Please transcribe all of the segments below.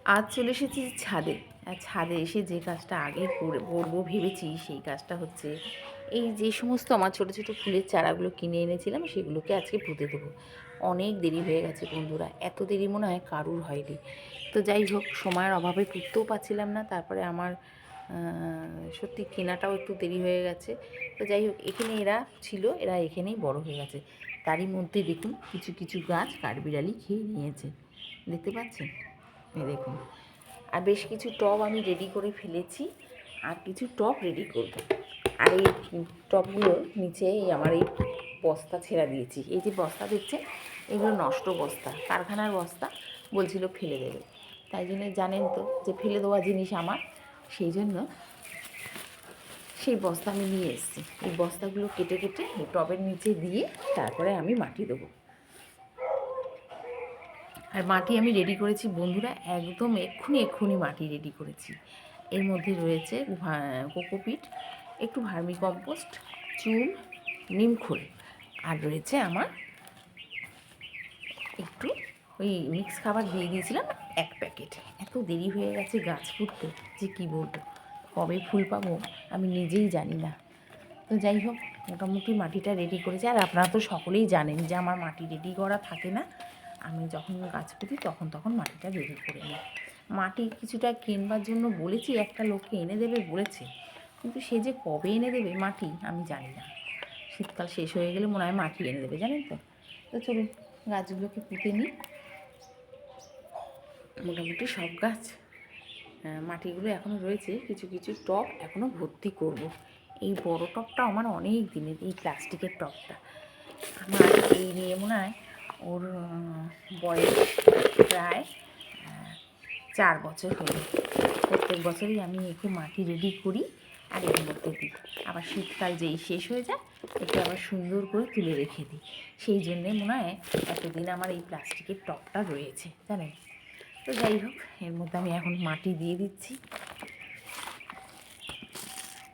আজ চলে এসেছি ছাদে। আর ছাদে এসে যে কাজটা আগে করবো ভেবেছি সেই কাজটা হচ্ছে এই যে সমস্ত আমার ছোটো ছোটো ফুলের চারাগুলো কিনে এনেছিলাম সেগুলোকে আজকে পুঁতে দেবো। অনেক দেরি হয়ে গেছে বন্ধুরা, এত দেরি মনে হয় কারুর হয়নি। তো যাই হোক, সময়ের অভাবে পুঁততেও পারছিলাম না, তারপরে আমার সত্যি কেনাটাও একটু দেরি হয়ে গেছে। তো যাই হোক, এখানে এরা ছিল, এরা এখানেই বড় হয়ে গেছে। তারই মধ্যে দেখুন কিছু কিছু গাছ কাঠবিড়ালি খেয়ে নিয়েছে, দেখতে পাচ্ছেন? এই দেখুন। আর বেশ কিছু টব আমি রেডি করে ফেলেছি, আর কিছু টব রেডি করব। আর এই টবগুলোর নিচে আমার এই বস্তা ছেঁড়া দিয়েছি। এই যে বস্তা দেখছেন, এগুলো নষ্ট বস্তা, কারখানার বস্তা, বলছিল ফেলে দেবে। তাই জন্য জানেন তো যে ফেলে দেওয়া জিনিস আমার, সেই জন্য সেই বস্তা আমি নিয়ে এসেছি। এই বস্তাগুলো কেটে কেটে এই টবের নিচে দিয়ে তারপরে আমি মাটি দেবো। আর মাটি আমি রেডি করেছি বন্ধুরা, একদম এক্ষুনি মাটি রেডি করেছি। এর মধ্যে রয়েছে কোকোপিট, একটু ভার্মি কম্পোস্ট, চুন, নিমখোল, আর রয়েছে আমার একটু ওই মিক্স খাবার দিয়ে দিয়েছিলাম 1 প্যাকেট। এত দেরি হয়ে গেছে গাছ ফুটতে যে কী বলবো, কবে ফুল পাবো আমি নিজেই জানি না। তো যাই হোক, মোটামুটি মাটিটা রেডি করেছি। আর আপনারা তো সকলেই জানেন যে আমার মাটি রেডি করা থাকে না, আমি যখন গাছ পুঁতি তখন মাটিটা রেডি করে নিই। মাটি কিছুটা কিনবার জন্য বলেছি, একটা লোককে এনে দেবে বলেছে, কিন্তু সে যে কবে এনে দেবে মাটি আমি জানি না। শীতকাল শেষ হয়ে গেলে মনে হয় মাটি এনে দেবে, জানেন তো। তো চলুন গাছগুলোকে পুঁতে নিই। মোটামুটি সব গাছ, মাটিগুলো এখনও রয়েছে, কিছু কিছু টব এখনও ভর্তি করব। এই বড় টবটা আমার অনেক দিনের, এই প্লাস্টিকের টবটা আমার এই নিয়ে মনে হয় ওর বয়স প্রায় 4 বছর হলো। প্রত্যেক বছরই আমি একে মাটি রেডি করি আর এর মধ্যে দিই। আবার শীতকাল যেই শেষ হয়ে যায় একে আবার সুন্দর করে তুলে রেখে দিই। সেই জন্যে মনে হয় এতদিন আমার এই প্লাস্টিকের টবটা রয়েছে, জানেন। তো যাই হোক, এর মধ্যে আমি এখন মাটি দিয়ে দিচ্ছি।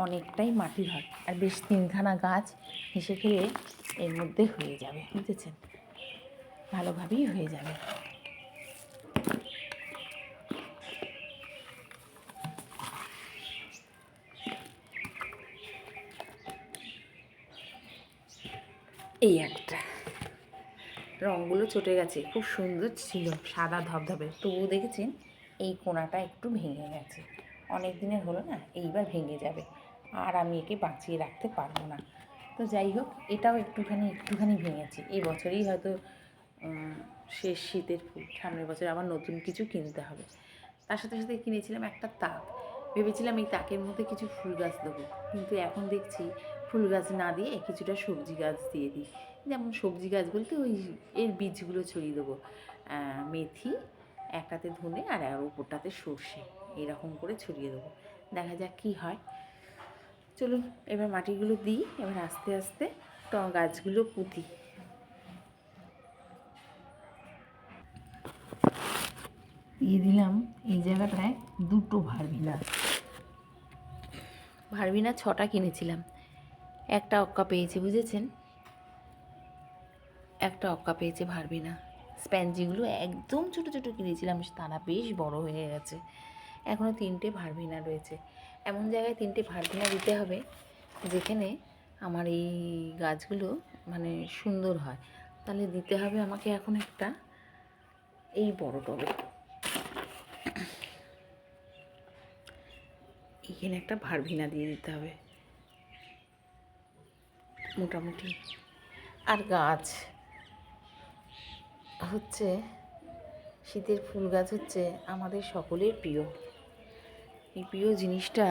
অনেকটাই মাটি হয়, আর বেশ 3খানা গাছ হেসে খেয়ে এর মধ্যে হয়ে যাবে, বুঝেছেন, ভালোভাবেই হয়ে যাবে। এই একটা রঙগুলো চটে গেছে, খুব সুন্দর ছিল, সাদা ধবধবে, তবুও দেখেছেন এই কোণাটা একটু ভেঙে গেছে। অনেক দিনের হলো না, এইবার ভেঙে যাবে, আর আমি একে বাঁচিয়ে রাখতে পারবো না। তো যাই হোক, এটাও একটুখানি ভেঙেছে। এই বছরেই হয়তো শেষ শীতের ফুল, সামনের বছর আবার নতুন কিছু কিনতে হবে। তার সাথে সাথে কিনেছিলাম একটা তাক, ভেবেছিলাম এই তাকের মধ্যে কিছু ফুল গাছ দেবো, কিন্তু এখন দেখছি ফুল গাছ না দিয়ে কিছুটা সবজি গাছ দিয়ে দিই। যেমন সবজি গাছ বলতে ওই এর বীজগুলো ছড়িয়ে দেবো, মেথি, একটাতে ধনে আর ওপরটাতে সর্ষে, এরকম করে ছড়িয়ে দেবো, দেখা যাক কী হয়। চলুন এবার মাটিগুলো দিই, এবার আস্তে আস্তে গাছগুলো পুঁতি। দিয়ে দিলাম এই জায়গাটায় 2টো ভার্বিনা 6টা কিনেছিলাম, একটা অক্কা পেয়েছে, বুঝেছেন, একটা অক্কা পেয়েছে ভার্বিনা। স্প্যানজিগুলো একদম ছোটো ছোটো কিনেছিলাম, তারা বেশ বড় হয়ে গেছে। এখনও 3টে ভার্বিনা রয়েছে। এমন জায়গায় 3টে ভার্বিনা দিতে হবে যেখানে আমার এই গাছগুলো মানে সুন্দর হয়। তাহলে দিতে হবে আমাকে এখন একটা এই বড় টবে, এখানে একটা ভার্বিনা দিয়ে দিতে হবে মোটামুটি। আর গাছ হচ্ছে, শীতের ফুল গাছ হচ্ছে আমাদের সকলের প্রিয়। এই প্রিয় জিনিসটা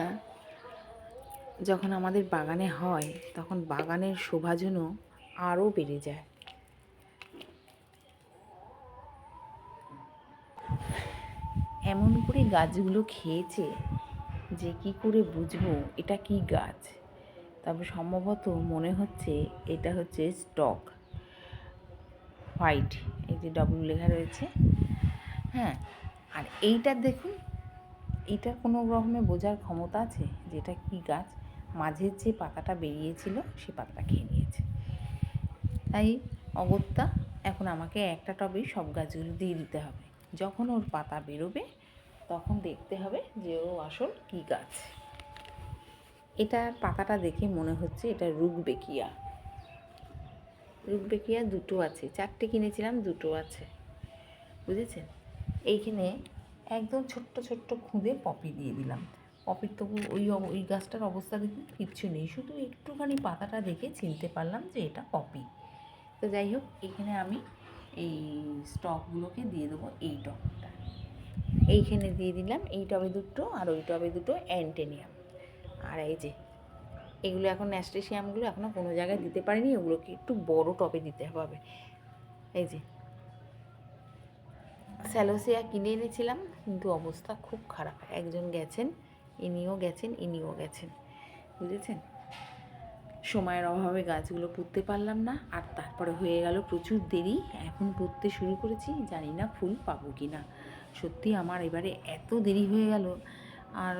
যখন আমাদের বাগানে হয় তখন বাগানের শোভা যেন আরও বেড়ে যায়। এমন করে গাছগুলো খেয়েছে যে কি করে বুঝবো এটা কি গাছ। তবে সম্ভবত মনে হচ্ছে এটা হচ্ছে স্টক হোয়াইট, এই যে ডব্লিউ লেখা রয়েছে, হ্যাঁ। আর এইটার দেখুন, এইটার কোনো রকমে বোঝার ক্ষমতা আছে যে এটা কী গাছ। মাঝের যে পাতাটা বেরিয়েছিল সে পাতাটা খেয়ে নিয়েছে। তাই অগত্যা এখন আমাকে একটা টবেই সব গাছগুলো দিয়ে দিতে হবে। যখন ওর পাতা বেরোবে তখন দেখতে হবে যে ও আসল কী গাছ। এটা পাতাটা দেখে মনে হচ্ছে এটা রুকবেকিয়া। রুকবেকিয়া দুটো আছে, 4টে কিনেছিলাম, দুটো আছে, বুঝেছেন। এইখানে একদম ছোট্ট ছোট্ট খুদে পপি দিয়ে দিলাম। পপির তবু ওই গাছটার অবস্থা দেখুন, কিচ্ছু নেই, শুধু একটুখানি পাতাটা দেখে চিনতে পারলাম যে এটা পপি। তো যাই হোক, এখানে আমি এই স্টকগুলোকে দিয়ে দেবো এই টবটা। এইখানে দিয়ে দিলাম এই টবে দুটো, আর ওই টবে দুটো অ্যান্টেনিয়াম। আর এই যে এগুলো এখন ন্যাস্টেশিয়ামগুলো এখনও কোনো জায়গায় দিতে পারিনি, ওগুলোকে একটু বড় টবে দিতে হবে। এই যে স্যালোসিয়া কিনে এনেছিলাম, কিন্তু অবস্থা খুব খারাপ। একজন গেছেন, ইনিও গেছেন, বুঝেছেন। সময়ের অভাবে গাছগুলো পুঁততে পারলাম না, আর তারপরে হয়ে গেল প্রচুর দেরি। এখন পুঁততে শুরু করেছি, জানি না ফুল পাবো কি না। সত্যি আমার এবারে এত দেরি হয়ে গেল। আর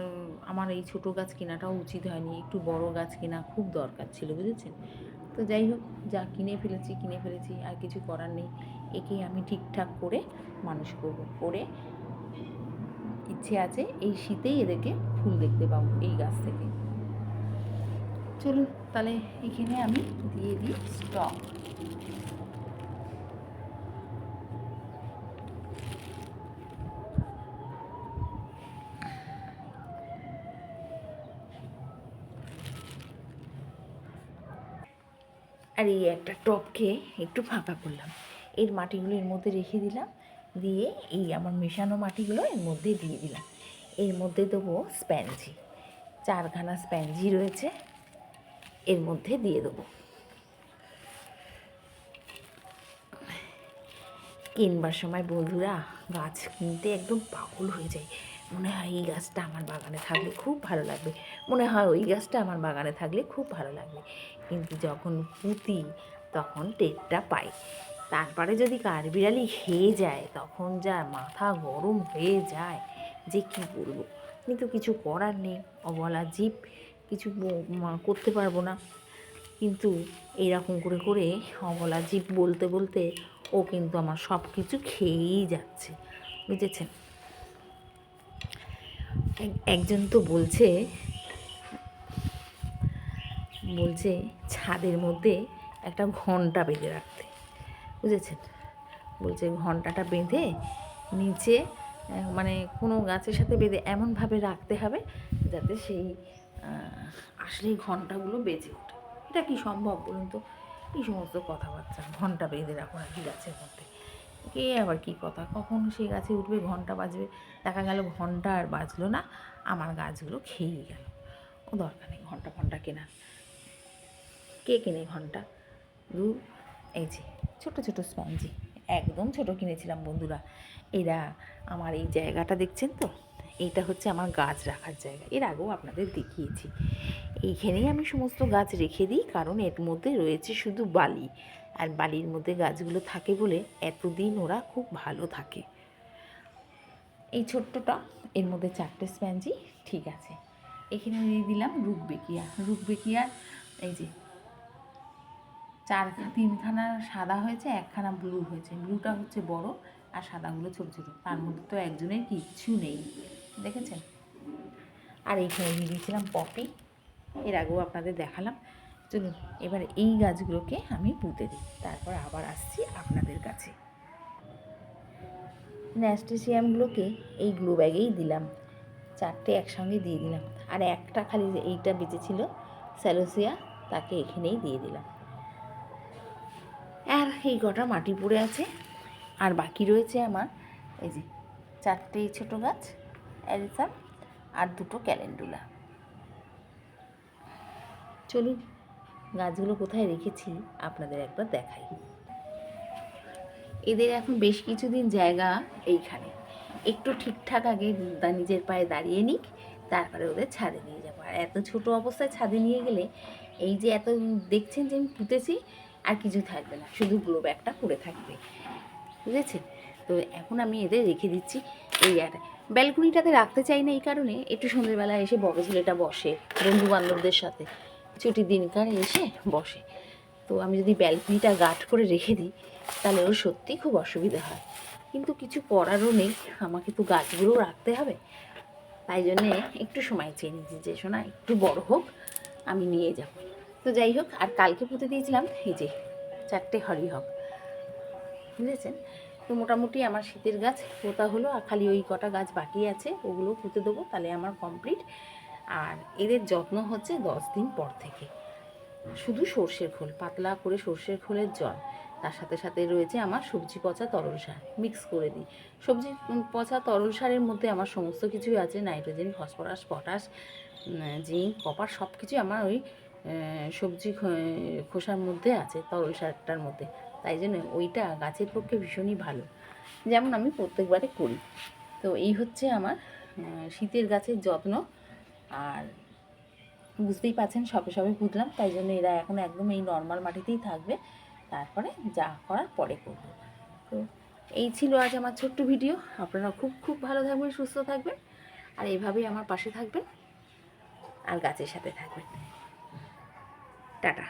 আমার এই ছোটো গাছ কেনাটাও উচিত হয়নি, একটু বড় গাছ কেনা খুব দরকার ছিল, বুঝেছেন। তো যাই হোক, যা কিনে ফেলেছি, আর কিছু করার নেই। একেই আমি ঠিকঠাক করে মানুষ করব, করে ইচ্ছে আছে এই শীতেই এদেরকে ফুল দেখতে পাবো এই গাছ থেকে। চলুন তাহলে এখানে আমি দিয়ে দিই স্টক। আর এই একটা টবকে একটু ফাঁকা করলাম, এর মাটিগুলো এর মধ্যে রেখে দিলাম, দিয়ে এই আমার মেশানো মাটিগুলো এর মধ্যে দিয়ে দিলাম। এর মধ্যে দেবো স্প্যানজি, 4খানা স্প্যানজি রয়েছে, এর মধ্যে দিয়ে দেবো। কিনবার সময় বন্ধুরা গাছ কিনতে একদম পাগল হয়ে যায়, মনে হয় এই গাছটা আমার বাগানে থাকলে খুব ভালো লাগবে, মনে হয় ওই গাছটা আমার বাগানে থাকলে খুব ভালো লাগবে। কিন্তু যখন পুঁতি তখন টেরটা পাই, তারপরে যদি কাঠবিড়ালি খেয়ে যায় তখন যা মাথা গরম হয়ে যায় যে কী বলবো। কিন্তু কিছু করার নেই, অবলা জীব, কিছু করতে পারবো না। কিন্তু এইরকম করে করে অবলা জীব বলতে বলতে ও কিন্তু আমার সব কিছু খেয়েই যাচ্ছে, বুঝেছেন। একজন তো বলছে ছাদের মধ্যে একটা ঘন্টা বেঁধে রাখতে, বুঝেছেন। বলছে ঘন্টাটা বেঁধে নিচে মানে কোনো গাছের সাথে বেঁধে এমনভাবে রাখতে হবে যাতে সেই আসলেই ঘন্টাগুলো বেজে ওঠে। এটা কি সম্ভব বলুন তো? এই সমস্ত কথাবার্তা, ঘন্টা বেঁধে রাখো নাকি গাছের মধ্যে, কে আবার কী কথা, কখন সেই গাছে উঠবে ঘন্টা বাজবে, দেখা গেল ঘন্টা আর বাজলো না, আমার গাছগুলো খেয়েই গেল। ও দরকার নেই ঘন্টা কেনার, কে কেনে ঘন্টা? এই যে ছোটো ছোটো স্পঞ্জি, একদম ছোটো কিনেছিলাম বন্ধুরা। এরা আমার এই জায়গাটা দেখছেন তো, এইটা হচ্ছে আমার গাছ রাখার জায়গা, এর আগেও আপনাদের দেখিয়েছি। এইখানেই আমি সমস্ত গাছ রেখে দিই, কারণ এর মধ্যে রয়েছে শুধু বালি, আর বালির মধ্যে গাছগুলো থাকে বলে এতদিন ওরা খুব ভালো থাকে। এই ছোট্টটা, এর মধ্যে 4টে স্প্যানজি ঠিক আছে। এখানে দিয়ে দিলাম রুকবেকিয়ার এই যে 3খানা সাদা হয়েছে, 1খানা ব্লু হয়েছে, ব্লুটা হচ্ছে বড় আর সাদাগুলো ছোটো ছোটো, তার মধ্যে তো একজনের কিচ্ছু নেই, দেখেছেন। আর এইখানে দিয়ে দিয়েছিলাম পপি, এর আগেও আপনাদের দেখালাম। চলুন এবার এই গাছগুলোকে আমি পুঁতে দিই, তারপর আবার আসছি আপনাদের কাছে। ন্যাস্টেশিয়ামগুলোকে এই গ্লো ব্যাগেই দিলাম, 4টে একসঙ্গে দিয়ে দিলাম, আর একটা খালি এইটা বেঁচেছিল স্যালোসিয়া, তাকে এখানেই দিয়ে দিলাম। আর এই কটা মাটি পড়ে আছে, আর বাকি রয়েছে আমার এই যে 4টে ছোটো গাছ অ্যারিসাম আর 2টো ক্যালেন্ডুলা। চলুন গাছগুলো কোথায় রেখেছি আপনাদের একবার দেখাই। এদের এখন বেশ কিছুদিন জায়গা এইখানে, একটু ঠিকঠাক আগে নিজের পায়ে দাঁড়িয়ে নিক, তারপরে ওদের ছাদে নিয়ে যাবো। আর এত ছোটো অবস্থায় ছাদে নিয়ে গেলে এই যে এত দেখছেন যে আমি পুঁতেছি, আর কিছু থাকবে না, শুধু গ্লো ব্যাগটা পড়ে থাকবে, বুঝেছেন। তো এখন আমি এদের রেখে দিচ্ছি এই জায়গাটা। ব্যালকনিটাতে রাখতে চাই না এই কারণে, একটু সন্ধ্যেবেলা এসে বড় ছেলেটা বসে বন্ধু বান্ধবদের সাথে, ছুটির দিনকার এসে বসে। তো আমি যদি ব্যালকনিটা গার্ড করে রেখে দিই তাহলে ওর সত্যিই খুব অসুবিধা হয়। কিন্তু কিছু করারও নেই, আমাকে তো গাছগুলোও রাখতে হবে। তাই জন্যে একটু সময় চেয়ে নিয়েছি যে শোনা একটু বড় হোক, আমি নিয়ে যাব। তো যাই হোক, আর কালকে পুঁতে দিয়েছিলাম এই যে 4টে হরিহক, বুঝেছেন। তো মোটামুটি আমার শীতের গাছ পোতা হলো, আর খালি ওই কটা গাছ বাকি আছে, ওগুলো পুঁতে দেবো, তাহলে আমার কমপ্লিট। আর এদের যত্ন হচ্ছে 10 দিন পর থেকে। শুধু সর্ষের খোল, পাতলা করে সর্ষের খোলের জল, তার সাথে সাথে রয়েছে আমার সবজি পচা তরল সার, মিক্স করে দিই। সবজি পচা তরল সারের মধ্যে আমার সমস্ত কিছুই আছে, nitrogen, phosphorus, potash, zinc, copper, সব কিছুই আমার ওই সবজি খোসার মধ্যে আছে, তরল সারটার মধ্যে। তাই জন্য ওইটা গাছের পক্ষে ভীষণই ভালো, যেমন আমি প্রত্যেকবারে করি। তো এই হচ্ছে আমার শীতের গাছের যত্ন। আর বুঝতেই পারছেন সবে সবে পুঁতলাম, তাই জন্য এরা এখন একদম এই নর্মাল মাটিতেই থাকবে, তারপরে যা করার পরে করব। তো এই ছিল আজ আমার ছোট্ট ভিডিও। আপনারা খুব খুব ভালো থাকবেন, সুস্থ থাকবেন, আর এইভাবেই আমার পাশে থাকবেন আর গাছের সাথে থাকবেন। টাটা।